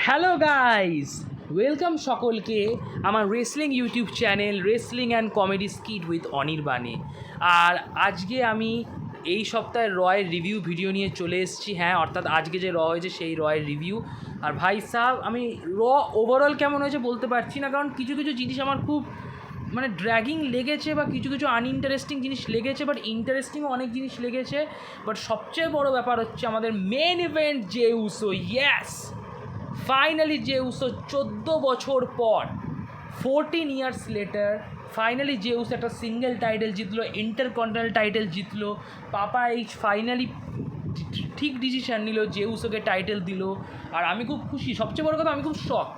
Hello guys, welcome সকলকে আমার wrestling YouTube channel wrestling and comedy skit with অনির্বাণে। আর আজকে আমি এই সপ্তাহের রয়ের রিভিউ ভিডিও নিয়ে চলে এসেছি। হ্যাঁ, অর্থাৎ আজকে যে হয়েছে সেই রয়ের রিভিউ। আর ভাই সাহেব, আমি ওভারঅল কেমন হয়েছে বলতে পারছি না, কারণ কিছু কিছু জিনিস আমার খুব ড্র্যাগিং লেগেছে বা কিছু কিছু আনইন্টারেস্টিং জিনিস লেগেছে, বাট ইন্টারেস্টিংও অনেক জিনিস লেগেছে। বাট সবচেয়ে বড় ব্যাপার হচ্ছে আমাদের main event Jey Uso. Yes, finally Jey Uso 14 বছর পর, 14 years later, finally Jey Uso একটা সিঙ্গেল টাইটেল জিতলো, ইন্টারকন্টিনেন্টাল টাইটেল জিতলো। পাপা এইচ ফাইনালি ঠিক ডিসিশান নিল, জে উসোকে টাইটেল দিল। আর আমি খুব খুশি। সবচেয়ে বড় কথা, আমি খুব শক।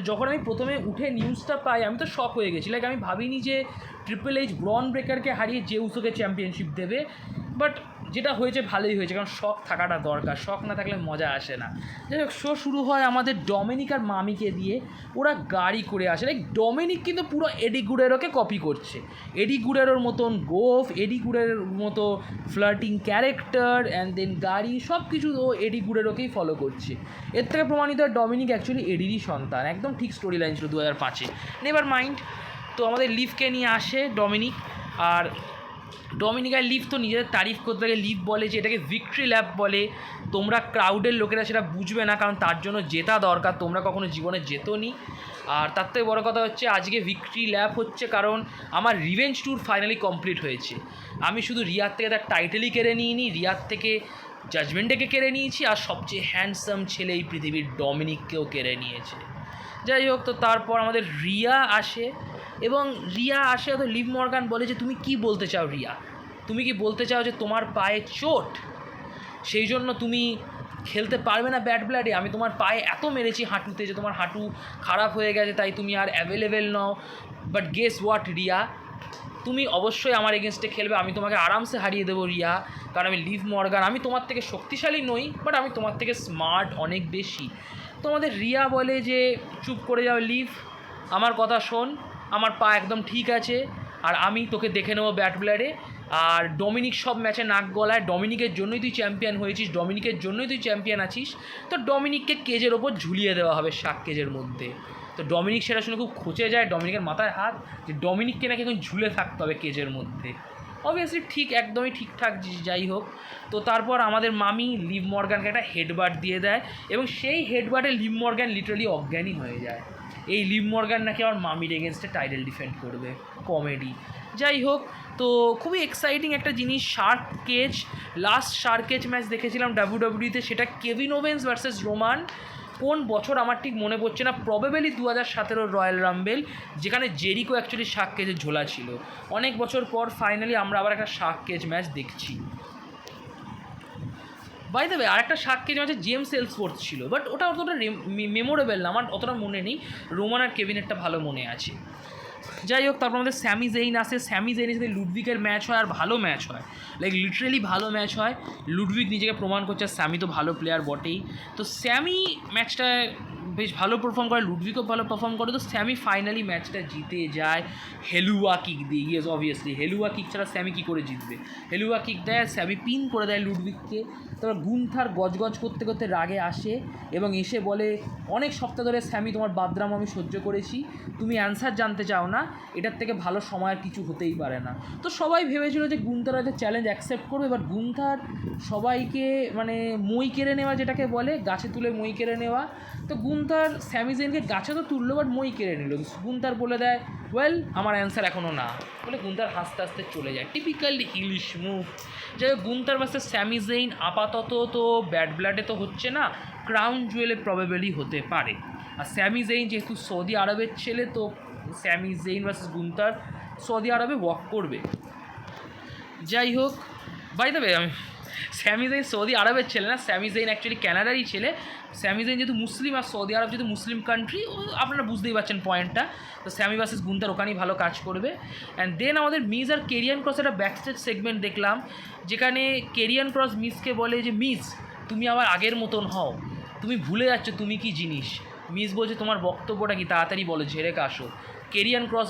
যখন আমি প্রথমে উঠে নিউজটা পাই, আমি তো শক হয়ে গেছি। আমি ভাবিনি যে ট্রিপল এইচ ব্রন ব্রেকারকে হারিয়ে জে উসোকে চ্যাম্পিয়নশিপ দেবে। বাট যেটা হয়েছে ভালোই হয়েছে, কারণ শখ থাকাটা দরকার, শখ না থাকলে মজা আসে না। যাই হোক, শো শুরু হয় আমাদের ডমিনিক আর মামিকে দিয়ে। ওরা গাড়ি করে আসে। ডমিনিক কিন্তু পুরো এডি গুরেরোকে কপি করছে। এডি গুরেরোর মতন গোফ, এডি গুরেরোর মতো ফ্লার্টিং ক্যারেক্টার, অ্যান্ড দেন গাড়ি, সব কিছু ও এডি গুরেরোকেই ফলো করছে। এর থেকে প্রমাণিত হয় ডমিনিক অ্যাকচুয়ালি এডিরই সন্তান। একদম ঠিক স্টোরি লাইন ছিল 2005-এ। Never mind. তো আমাদের লিভকে নিয়ে আসে ডমিনিক। আর ডমিনিক আর লিভ তো নিজেদের তারিফ করতে গেলে লিভ বলে যে এটাকে ভিক্টরি ল্যাপ বলে। তোমরা ক্রাউডের লোকেরা সেটা বুঝবে না, কারণ তার জন্য জেতা দরকার। তোমরা কখনো জীবনে জেতোনি। আর তার থেকে বড়ো কথা হচ্ছে আজকে ভিক্টরি ল্যাপ হচ্ছে কারণ আমার রিভেঞ্জ ট্যুর ফাইনালি কমপ্লিট হয়েছে। আমি শুধু রিয়ার থেকে তার টাইটেলই কেড়ে নিইনি, রিয়ার থেকে জাজমেন্টকে কেড়ে নিয়েছি, আর সবচেয়ে হ্যান্ডসাম ছেলে এই পৃথিবীর ডমিনিককেও কেড়ে নিয়েছে। যাই হোক, তো তারপর আমাদের রিয়া আসে। এবং রিয়া আসে তো লিভ মর্গান বলে যে তুমি কি বলতে চাও রিয়া, তুমি কি বলতে চাও যে তোমার পায়ে চোট, সেই জন্য তুমি খেলতে পারবে না ব্যাড ব্লাডে? আমি তোমার পায়ে এত মেরেছি হাঁটুতে যে তোমার হাঁটু খারাপ হয়ে গেছে, তাই তুমি আর অ্যাভেলেবেল নও। বাট গেস হোয়াট রিয়া, তুমি অবশ্যই আমার এগেনস্টে খেলবে। আমি তোমাকে আরামসে হারিয়ে দেবো রিয়া, কারণ আমি লিভ মর্গান। আমি তোমার থেকে শক্তিশালী নই, বাট আমি তোমার থেকে স্মার্ট অনেক বেশি। তো আমাদের রিয়া বলে যে চুপ করে যাও লিভ, আমার কথা শোন, আমার পা একদম ঠিক আছে, আর আমি তোকে দেখে নেবো ব্যাট ব্লাডে। আর ডমিনিক সব ম্যাচে নাক গলায়, ডমিনিকের জন্যই তুই চ্যাম্পিয়ন হয়েছিস, ডমিনিকের জন্যই তুই চ্যাম্পিয়ন আছিস। তো ডমিনিককে কেজের ওপর ঝুলিয়ে দেওয়া হবে, শাক কেজের মধ্যে। তো ডমিনিক সেটা শুনে খুব খচে যায়, ডমিনিকের মাথায় হাত, যে ডমিনিককে নাকি এখন ঝুলে থাকতে হবে কেজের মধ্যে। অবভিয়াসলি ঠিক, একদমই ঠিকঠাক। যাই হোক, তো তারপর আমাদের মামি লিভ মর্গানকে একটা হেডবাট দিয়ে দেয়, এবং সেই হেডবাটে লিভ মর্গান লিটারালি অজ্ঞানী হয়ে যায়। এই লিভ মর্গান নাকি আমার মামির এগেনস্টে টাইটেল ডিফেন্ড করবে। কমেডি। যাই হোক, তো খুবই এক্সাইটিং একটা জিনিস, Shark cage. Last Shark cage match দেখেছিলাম ডাব্লিউডাব্লিউইতে, সেটা কেভিন ওভেন্স ভার্সেস রোমান। কোন বছর আমার ঠিক মনে পড়ছে না, প্রবাবেলি 2017 রয়্যাল রাম্বেল, যেখানে জেরিকো অ্যাকচুয়ালি শার্ক কেজের ঝোলা ছিল। অনেক বছর পর ফাইনালি আমরা আবার একটা শার্ক কেজ ম্যাচ দেখছি। বাই দ্য ওয়ে, আরেকটা শার্ক কেজ ম্যাচে জেমস এলসওয়ার্থ ছিল, বাট ওটা অতটা মেমোরেবল না, আমার অতটা মনে নেই। রোমান আর কেভিনেরটা ভালো মনে আছে। যাই হোক, তারপর আমাদের স্যামি জেইন আসে। স্যামি জেইনের সাথে লুডভিকের ম্যাচ হয়, আর ভালো ম্যাচ হয়, লিটারেলি ভালো ম্যাচ হয়। লুডভিক নিজেকে প্রমাণ করছে, স্যামি তো ভালো প্লেয়ার বটেই। তো স্যামি ম্যাচটায় বেশ ভালো পারফর্ম করে, লুডভিকও ভালো পারফর্ম করে। তো স্যামি ফাইনালি ম্যাচটা জিতে যায় হেলুয়া কিক দিয়ে। ইয়েস, অবভিয়াসলি হেলুয়া কিক ছাড়া স্যামি কী করে জিতবে? হেলুয়া কিক দেয়, স্যামি পিন করে দেয় লুডভিককে। তারপর গুন্থার গজগজ করতে করতে রাগে আসে এবং এসে বলে, অনেক সপ্তাহ ধরে স্যামি তোমার বাদরাম আমি সহ্য করেছি, তুমি অ্যান্সার জানতে চাও না, এটার থেকে ভালো সময় আর কিছু হতেই পারে না। তো সবাই ভেবেছিল যে গুন্থার হয়তো চ্যালেঞ্জ অ্যাকসেপ্ট করবে, বাট গুন্থার সবাইকে মই কেড়ে নেওয়া, যেটাকে বলে গাছে তুলে মই কেড়ে নেওয়া। তো গুন্থার স্যামি জেইনকে গাছে তো তুললো, বাট মই কেড়ে নিল। গুন্থার বলে দেয়, ওয়েল আমার অ্যান্সার এখনও না, বলে গুন্থার হাসতে হাসতে চলে যায়। Typically English move. যাই হোক, গুন্থার ভার্সেস স্যামি জেইন আপাতত তো ব্যাড ব্লাডে তো হচ্ছে না, ক্রাউন জুয়েলে প্রবাবেলি হতে পারে। আর স্যামি জেইন যেহেতু সৌদি আরবের ছেলে, তো Sami Zayn versus Gunther Saudi আরবে ওয়াক করবে। যাই হোক, by the way, Sami Zayn Saudi আরবের ছেলে না, স্যামি জেইন অ্যাকচুয়ালি ক্যানাডারই ছেলে। স্যামি জেইন যেহেতু মুসলিম, আর সৌদি আরব যেহেতু মুসলিম কান্ট্রি, আপনারা বুঝতেই পারছেন পয়েন্টটা। তো স্যামি ভার্সেস গুন্থার ওখানেই ভালো কাজ করবে। অ্যান্ড দেন আমাদের মিজ আর কেরিয়ান ক্রস একটা ব্যাকস্টেজ সেগমেন্ট দেখলাম, যেখানে কেরিয়ান ক্রস মিজকে বলে যে, মিজ তুমি আবার আগের মতন হও, তুমি ভুলে যাচ্ছ তুমি কি জিনিস। মিজ বলছে, তোমার বক্তব্যটা কি, তাড়াতাড়ি বলো, ঝেড়ে কাশো। কেরিয়ান ক্রস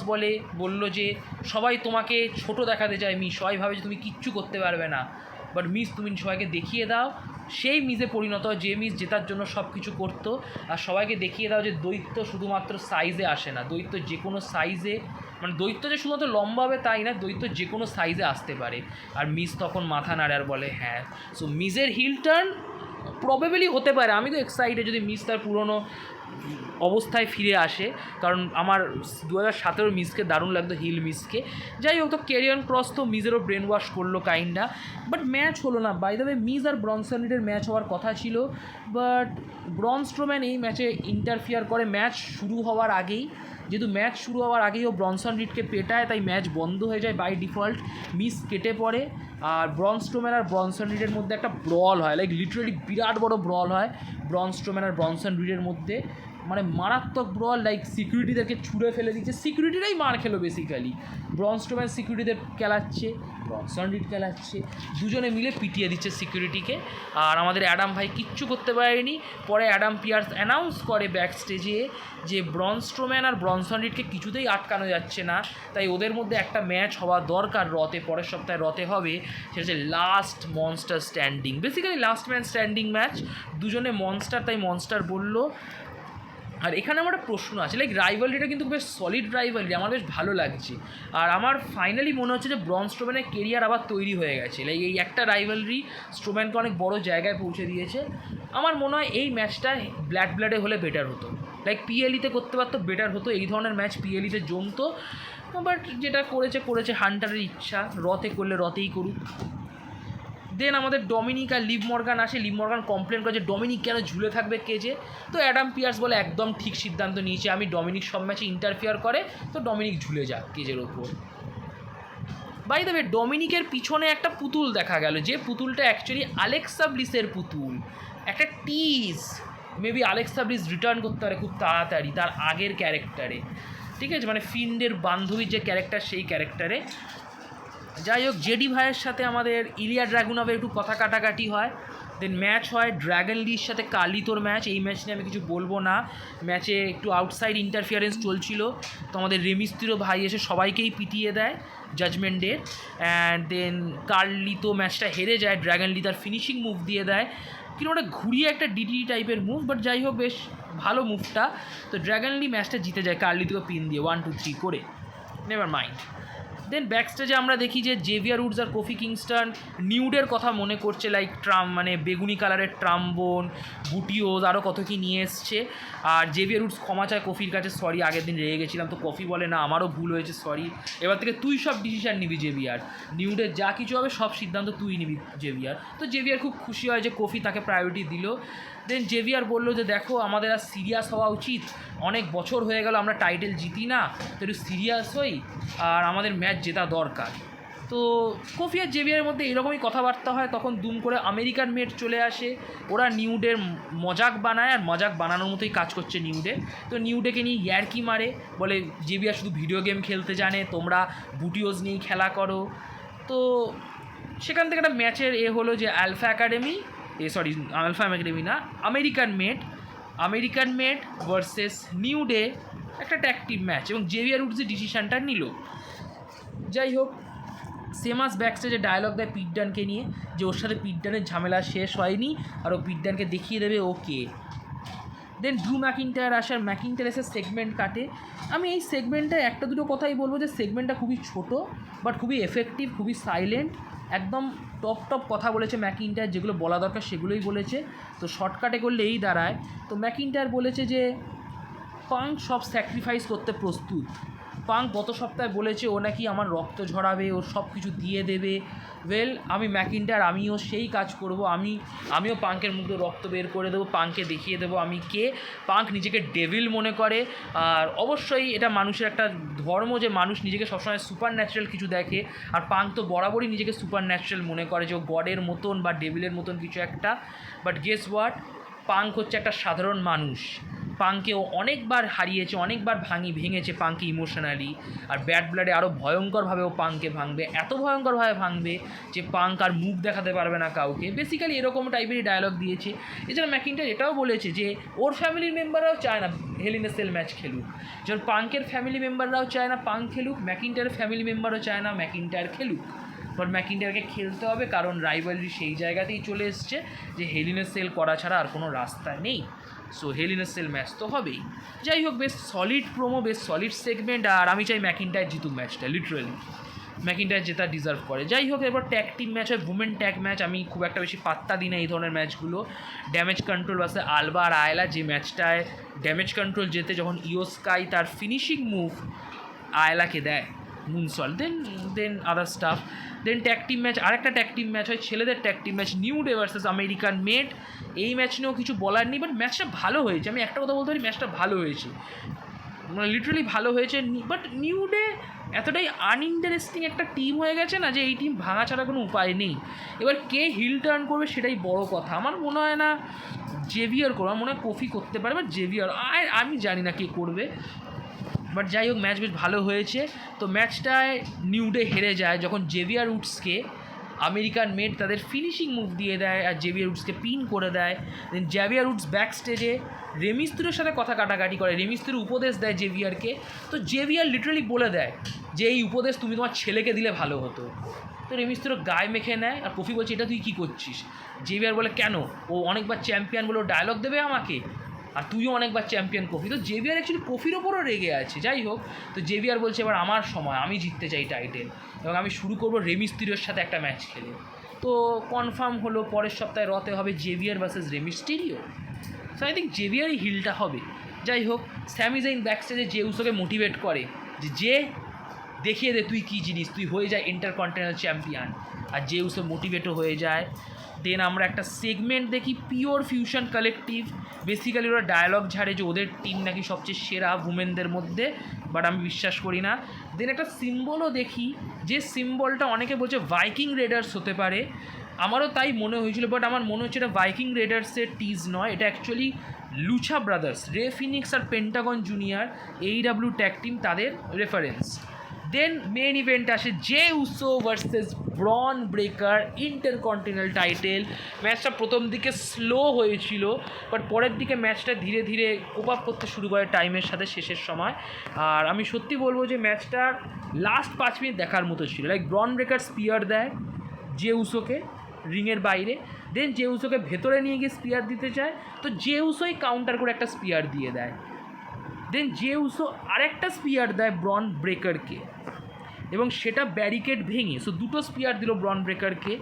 বলল যে সবাই তোমাকে ছোট দেখাতে চায় মিস, সবাই ভাবে যে তুমি কিচ্ছু করতে পারবে না, বাট মিস তুমি সবাইকে দেখিয়ে দাও সেই মিজে পরিণত হয়, যে মিজ জেতার জন্য সব কিছু করতো আর সবাইকে দেখিয়ে দাও যে দৈত্য শুধুমাত্র সাইজে আসে না, দৈত্য যে কোনো সাইজে, মানে দৈত্য যে শুধুমাত্র লম্বা হবে তাই না, দৈত্য যে কোনো সাইজে আসতে পারে। আর মিজ তখন মাথা নাড়ে আর বলে হ্যাঁ। সো মিজের হিল টার্ন প্রবেবলি হতে পারে, আমি তো এক্সাইটেড যদি মিজ তার পুরনো অবস্থায় ফিরে আসে, কারণ আমার 2017 মিসকে দারুণ লাগতো, হিল মিসকে। যাই হোক, তো কেরিয়ান ক্রস তো মিজেরও ব্রেন ওয়াশ করলো কাইন্ডা, বাট ম্যাচ হলো না। বাই দ্য ওয়ে, মিজ আর ব্রনসন রিডের ম্যাচ হওয়ার কথা ছিল, বাট ব্রন স্ট্রোম্যান এই ম্যাচে ইন্টারফিয়ার করে ম্যাচ শুরু হওয়ার আগেই। যেহেতু ম্যাচ শুরু হওয়ার আগেই ও ব্রনসন রিডকে পেটায়, তাই ম্যাচ বন্ধ হয়ে যায় বাই ডিফল্ট, মিস কেটে পড়ে। আর ব্রন স্ট্রোম্যান আর ব্রনসন রিডের মধ্যে একটা ব্রল হয়, লাইক লিটারালি বিরাট বড় ব্রল হয় ব্রন স্ট্রোম্যান আর ব্রনসন রিডের মধ্যে, মানে মারাত্মক ব্রল, লাইক সিকিউরিটিদেরকে ছুঁড়ে ফেলে দিচ্ছে, সিকিউরিটিরাই মার খেলো বেসিক্যালি। ব্রন স্ট্রোম্যান সিকিউরিটিদের খেলাচ্ছে, ব্রনসন রিড খেলাচ্ছে, দুজনে মিলে পিটিয়ে দিচ্ছে সিকিউরিটিকে। আর আমাদের অ্যাডাম ভাই কিচ্ছু করতে পারেনি। পরে অ্যাডাম পিয়ার্স অ্যানাউন্স করে ব্যাক স্টেজে যে ব্রন স্ট্রোম্যান আর ব্রনসন রিডকে কিছুতেই আটকানো যাচ্ছে না, তাই ওদের মধ্যে একটা ম্যাচ হওয়া দরকার রতে, পরের সপ্তাহে রতে হবে। সেটা হচ্ছে last monster standing, basically last man standing match, দুজনে মনস্টার, তাই মনস্টার বললো। আর এখানে আমার একটা প্রশ্ন আছে, লাইক রাইভালরিটা কিন্তু বেশ সলিড রাইভালরি, আমার বেশ ভালো লাগছে। আর আমার ফাইনালি মনে হচ্ছে যে ব্রন স্ট্রোম্যানের কেরিয়ার আবার তৈরি হয়ে গেছে, লাইক এই একটা রাইভালরি স্ট্রোম্যানকে অনেক বড় জায়গায় পৌঁছে দিয়েছে। আমার মনে হয় এই ম্যাচটা ব্লাডে হলে বেটার হতো, লাইক পিএলইতে করতে পারতো, বেটার হতো। এই ধরনের ম্যাচ পিএলইতে জমতো, বাট যেটা করেছে হান্টারের ইচ্ছা, রতে করলে রতেই করুক। দেন আমাদের ডমিনিক আর লিভ মর্গান আসে। লিভ মর্গান কমপ্লেন করে যে ডমিনিক কেন ঝুলে থাকবে কেজে, তো অ্যাডাম পিয়ার্স বলে একদম ঠিক সিদ্ধান্ত নিয়েছে আমি, ডমিনিক সব ম্যাচে ইন্টারফিয়ার করে, তো ডমিনিক ঝুলে যাক কেজের ওপর। বাই দ্য ওয়ে, ডমিনিকের পিছনে একটা পুতুল দেখা গেল, যে পুতুলটা অ্যাকচুয়ালি আলেক্সা ব্লিসের পুতুল, একটা টিজ। মেবি আলেক্সা ব্লিস রিটার্ন করতে পারে খুব তাড়াতাড়ি তার আগের ক্যারেক্টারে, ঠিক আছে, মানে ফিন্ডের বান্ধবীর যে ক্যারেক্টার সেই ক্যারেক্টারে। যাই হোক, জেডি ভাইয়ের সাথে আমাদের ইলিয়া ড্রাগুনভের একটু কথা কাটাকাটি হয়, দেন ম্যাচ হয় ড্র্যাগন লির সাথে কার্লিতোর ম্যাচ। এই ম্যাচ নিয়ে আমি কিছু বলবো না, ম্যাচে একটু আউটসাইড ইন্টারফিয়ারেন্স চলছিল, তো আমাদের রেমিস্ত্রিরও ভাই এসে সবাইকেই পিটিয়ে দেয় জাজমেন্ট ডে। অ্যান্ড দেন কার্লিতো ম্যাচটা হেরে যায়, ড্র্যাগন লি তার ফিনিশিং মুভ দিয়ে দেয়, কিন্তু ওটা ঘুরিয়ে একটা ডিডি টাইপের মুভ, বাট যাই হোক বেশ ভালো মুভটা। তো ড্র্যাগন লি ম্যাচটা জিতে যায় কার্লিতোকে পিন দিয়ে 1 2 3 করে, নেভার মাইন্ড। দেন ব্যাক স্টেজে আমরা দেখি যে জেভিয়ার উডস আর কোফি কিংস্টন নিউডের কথা মনে করছে, লাইক মানে বেগুনি কালারের ট্রাম্বোন, বুটিওজ, আরও কত কি নিয়ে এসছে। আর জেভিয়ার উডস ক্ষমা চায় কফির কাছে, সরি আগের দিন রেগে গেছিলাম, তো কফি বলে না আমারও ভুল হয়েছে, সরি, এবার থেকে তুই সব ডিসিশান নিবি জেভিয়ার, নিউডের যা কিছু হবে সব সিদ্ধান্ত তুই নিবি জেভিয়ার। তো জেভিয়ার খুব খুশি হয় যে কফি তাকে প্রায়োরিটি দিল। দেন জেভিয়ার বললো যে দেখো আমাদের আর সিরিয়াস হওয়া উচিত, অনেক বছর হয়ে গেল আমরা টাইটেল জিতি না, তো একটু সিরিয়াস হই, আর আমাদের ম্যাচ জেতা দরকার। তো কফি আর জেভিয়ারের মধ্যে এরকমই কথাবার্তা হয়, তখন দুম করে আমেরিকান মেড চলে আসে, ওরা নিউডের মজাক বানায়, আর মজাক বানানোর মতোই কাজ করছে নিউডে। তো নিউডেকে নিয়ে ইয়ার্কি মারে, বলে জেভিয়ার শুধু ভিডিও গেম খেলতে জানে, তোমরা বুটিওজ নিয়েই খেলা করো। তো সেখান থেকে একটা ম্যাচের হলো যে আলফা একাডেমি, আলফা একাডেমি না, আমেরিকান মেড ভার্সেস নিউডে, একটা ট্যাগ টিম ম্যাচ, এবং জেভিয়ার উডস ডিসিশানটা নিল। যাই হোক, সেমাস ব্যাকস্টেজে ডায়লগ দেয় পিটডানকে নিয়ে, যে ওর সাথে পিটডানের ঝামেলা শেষ হয়নি, আর ও পিটডানকে দেখিয়ে দেবে ওকে। দেন ড্রু ম্যাকিন্টায়ার আসার, ম্যাকিন্টায়ার এসে সেগমেন্ট কাটে। আমি এই সেগমেন্টটায় একটা দুটো কথাই বলবো, যে সেগমেন্টটা খুবই ছোটো বাট খুবই এফেক্টিভ, খুবই সাইলেন্ট, একদম টপ কথা বলেছে ম্যাকিন্টায়ার, যেগুলো বলা দরকার সেগুলোই বলেছে। তো শর্টকাটে করলে এই দাঁড়ায়, তো ম্যাকিন্টায়ার বলেছে যে পাঙ্ক সব স্যাক্রিফাইস করতে প্রস্তুত। পাঙ্ক গত সপ্তাহে বলেছে ও নাকি আমার রক্ত ঝরাবে, ওর সব কিছু দিয়ে দেবে। আমি ম্যাকিন্টায়ার, আমিও সেই কাজ করব, আমিও পাঙ্কের মুখে রক্ত বের করে দেবো, পাঙ্ককে দেখিয়ে দেবো আমি কে। পাঙ্ক নিজেকে ডেভিল মনে করে, আর অবশ্যই এটা মানুষের একটা ধর্ম যে মানুষ নিজেকে সবসময় সুপার ন্যাচারাল কিছু দেখে, আর পাঙ্ক তো বরাবরই নিজেকে সুপার ন্যাচারাল মনে করে যে ও গডের মতন বা ডেভিলের মতন কিছু একটা। বাট গেস হোয়াট, পাঙ্ক হচ্ছে একটা সাধারণ মানুষ। পাঙ্কেও অনেকবার হারিয়েছে, অনেকবার ভেঙেছে পাঙ্কে ইমোশনালি, আর ব্যাড ব্লাডে আরও ভয়ঙ্করভাবে ও পাঙ্কে ভাঙবে, এত ভয়ঙ্করভাবে ভাঙবে যে পাঙ্ক আর মুখ দেখাতে পারবে না কাউকে। বেসিক্যালি এরকম টাইপেরই ডায়লগ দিয়েছে। এছাড়া ম্যাকিন্টায়ার এটাও বলেছে যে ওর ফ্যামিলির মেম্বাররাও চায় না হেল ইন এ সেল ম্যাচ খেলুক, যেমন পাঙ্কের ফ্যামিলি মেম্বাররাও চায় না পাঙ্ক খেলুক, ম্যাকিন্টায়ারের ফ্যামিলি মেম্বারও চায় না ম্যাকিন্টায়ার খেলুক। বাট ম্যাকিন্টায়ারকে খেলতে হবে, কারণ রাইভালরি সেই জায়গাতেই চলে এসছে যে হেল ইন এ সেল করা ছাড়া আর কোনো রাস্তা নেই। So hell in a cell match তো হবেই। যাই হোক, বেশ সলিড প্রোমো, বেশ সলিড সেগমেন্ট, আর আমি চাই ম্যাকিন্টায়ার জিতুক ম্যাচটা, লিটারালি ম্যাকিন্টায়ার জেতা ডিজার্ভ করে। যাই হোক, এরপর ট্যাগ টিম ম্যাচ হয়, উমেন ট্যাগ ম্যাচ। আমি খুব একটা বেশি পাত্তা দিই না এই ধরনের ম্যাচগুলো। ড্যামেজ কন্ট্রোল ভার্সেস আলবা আর আয়লা, যে ম্যাচটায় ড্যামেজ কন্ট্রোল জেতে যখন ইও স্কাই তার ফিনিশিং মুভ আয়লাকে দেয়, মুনসল, দেন আদার স্টাফ। দেন ট্যাগ টিম ম্যাচ, আরেকটা ট্যাগ টিম ম্যাচ হয় ছেলেদের tag team match, new day versus American made. এই ম্যাচ নিয়েও কিছু বলার নেই, বাট ম্যাচটা ভালো হয়েছে। আমি একটা কথা বলতে পারি, ম্যাচটা ভালো হয়েছে, মানে লিটারালি ভালো হয়েছে। বাট নিউ ডে এতটাই আনইন্টারেস্টিং একটা টিম হয়ে গেছে না, যে এই টিম ভাঙা ছাড়া কোনো উপায় নেই। এবার কে হিল টার্ন করবে সেটাই বড় কথা। আমার মনে হয় না জেভিয়ার করবে, আমার মনে হয় কোফি করতে পারে, বাট জেভিয়ার আমি জানি না কে করবে। বাট যাই হোক, ম্যাচ বেশ ভালো হয়েছে। তো ম্যাচটায় নিউ ডে হেরে যায় যখন জেভিয়ার উডসকে আমেরিকান মেড তাদের ফিনিশিং মুভ দিয়ে দেয় আর জেভিয়ার উডসকে পিন করে দেয়। দেন জেভিয়ার উডস ব্যাক স্টেজে রেমিস্তুরের সাথে কথা কাটাকাটি করে, রেমিস্তুর উপদেশ দেয় জেভিয়ারকে। তো জেভিয়ার লিটারালি বলে দেয় যে এই উপদেশ তুমি তোমার ছেলেকে দিলে ভালো হতো। তো রেমিস্তুরও গায়ে মেখে নেয়, আর কফি বলছে এটা তুই কী করছিস। জেভিয়ার বলে কেন, ও অনেকবার চ্যাম্পিয়ন বলে ডায়লগ দেবে আমাকে, আর তুইও অনেকবার চ্যাম্পিয়ন কফি। তো জেভিয়ার অ্যাকচুয়ালি কফির ওপরও রেগে আছে। যাই হোক, তো জেভিয়ার বলছে এবার আমার সময়, আমি জিততে চাই টাইটেল, এবং আমি শুরু করবো রেমিস্টিরিওর সাথে একটা ম্যাচ খেলে। তো কনফার্ম হলো পরের সপ্তাহে রতে হবে জেভিয়ার ভার্সেস রেমিস্টিরিও। সো আই থিঙ্ক জেভিয়ারই হিলটা হবে। যাই হোক, স্যামি জাইন ব্যাকস্টেজে যে উসোকে মোটিভেট করে যে দেখিয়ে দে তুই কী জিনিস, তুই হয়ে যায় ইন্টারকন্টিনেন্টাল চ্যাম্পিয়ন, আর যে উসো মোটিভেটও হয়ে যায়। দেন আমরা একটা সেগমেন্ট দেখি পিওর ফিউশন কালেকটিভ। বেসিক্যালি ওরা ডায়ালগ ঝাড়ে যে ওদের টিম নাকি সবচেয়ে সেরা উমেনদের মধ্যে, বাট আমি বিশ্বাস করি না। দেন একটা সিম্বলও দেখি, যে সিম্বলটা অনেকে বলছে ভাইকিং রেডার্স হতে পারে, আমারও তাই মনে হয়েছিল, বাট আমার মনে হচ্ছে এটা ভাইকিং রেডার্সের টিজ নয়, এটা actually Lucha Brothers, Rey Fenix আর Pentagon Junior, AEW tag team, তাদের রেফারেন্স। দেন মেন ইভেন্ট আসে Jey Uso versus Bron Breakker intercontinental title. ম্যাচটা প্রথম দিকে স্লো হয়েছিল, বাট পরের দিকে ম্যাচটা ধীরে ধীরে কোপ আপ করতে শুরু করে টাইমের সাথে শেষের সময়। আর আমি সত্যি বলবো যে ম্যাচটা লাস্ট 5 মিনিট দেখার মতো ছিল। লাইক ব্রন ব্রেকার স্পিয়ার দেয় জে উসোকে রিংয়ের বাইরে, দেন জে উসোকে ভেতরে নিয়ে গিয়ে স্পিয়ার দিতে চায়, তো জে উসোই কাউন্টার করে একটা স্পিয়ার দিয়ে দেয়। দেন জে উসো আরেকটা স্পিয়ার দেয় ব্রন ব্রেকারকে, এবং সেটা ব্যারিকেড ভেঙে, সো দুটো স্পিয়ার দিল ব্রন ব্রেকারকে।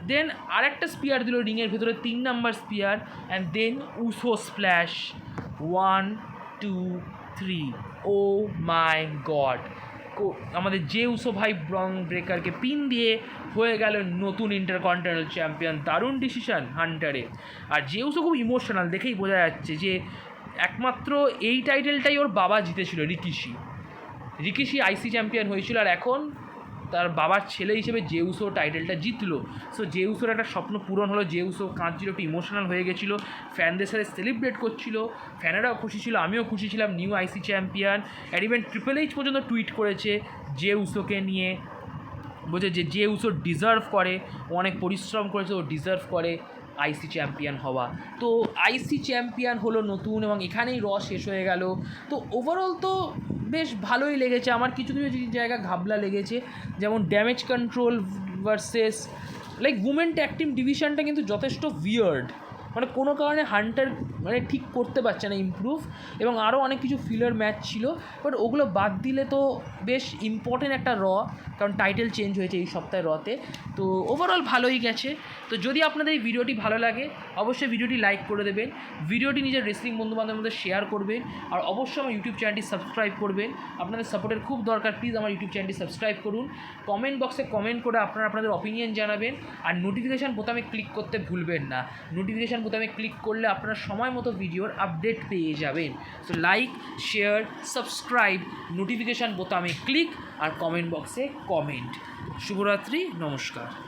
দেন আরেকটা স্পিয়ার দিল রিংয়ের ভেতরে, 3 number spear, and then Uso splash 1 2 3। Oh my God, আমাদের জে উসো ভাই ব্রন ব্রেকারকে পিন দিয়ে হয়ে গেল নতুন ইন্টারকন্টিনেন্টাল চ্যাম্পিয়ন। দারুণ ডিসিশন হান্টারে। আর জে উসো খুব ইমোশনাল, দেখেই বোঝা যাচ্ছে যে একমাত্র এই টাইটেলটাই ওর বাবা জিতেছিল, রিকিশি আইসি চ্যাম্পিয়ন হয়েছিল, আর এখন তার বাবার ছেলে হিসেবে জে উসো টাইটেলটা জিতলো। সো জে উসোর একটা স্বপ্ন পূরণ হলো। জে উসো কাঁদছিল, একটু ইমোশনাল হয়ে গেছিলো, ফ্যানদের সাথে সেলিব্রেট করছিল, ফ্যানেরাও খুশি ছিল, আমিও খুশি ছিলাম, নিউ আইসি চ্যাম্পিয়ন। আর ইভেন ট্রিপল এইচ পর্যন্ত টুইট করেছে জে উসোকে নিয়ে, বলছে যে জে উসো ডিজার্ভ করে, ও অনেক পরিশ্রম করেছে, ও ডিজার্ভ করে আইসি চ্যাম্পিয়ন হওয়া। তো আইসি চ্যাম্পিয়ন হলো নতুন, এবং এখানেই শেষ হয়ে গেল। তো ওভারঅল তো বেশ ভালোই লেগেছে আমার। কিছু কিছু জায়গা ঘাবলা লেগেছে, যেমন damage control versus like women tag team ডিভিশনটা কিন্তু যথেষ্ট উইয়ার্ড, মানে কোনো কারণে হান্টার মানে ঠিক করতে পারছে না ইমপ্রুভ, এবং আরও অনেক কিছু ফিলার ম্যাচ ছিল, বাট ওগুলো বাদ দিলে তো বেশ ইম্পর্টেন্ট একটা কারণ টাইটেল চেঞ্জ হয়েছে এই সপ্তাহে রতে। তো ওভারঅল ভালোই গেছে। তো যদি আপনাদের এই ভিডিওটি ভালো লাগে, অবশ্যই ভিডিওটি লাইক করে দেবেন, ভিডিওটি নিজের রেসলিং বন্ধুবান্ধবের মধ্যে শেয়ার করবেন, আর অবশ্যই আমার ইউটিউব চ্যানেলটি সাবস্ক্রাইব করবেন। আপনাদের সাপোর্টের খুব দরকার, প্লিজ আমার ইউটিউব চ্যানেলটি সাবস্ক্রাইব করুন। কমেন্ট বক্সে কমেন্ট করে আপনাদের অপিনিয়ন জানাবেন, আর নোটিফিকেশান বোতামে ক্লিক করতে ভুলবেন না। নোটিফিকেশান বোতামে ক্লিক করলে আপনারা সময় মতো ভিডিওর আপডেট পেয়ে যাবেন। So like, share, subscribe, notification বোতামে ক্লিক, আর কমেন্ট বক্সে কমেন্ট। শুভরাত্রি, নমস্কার।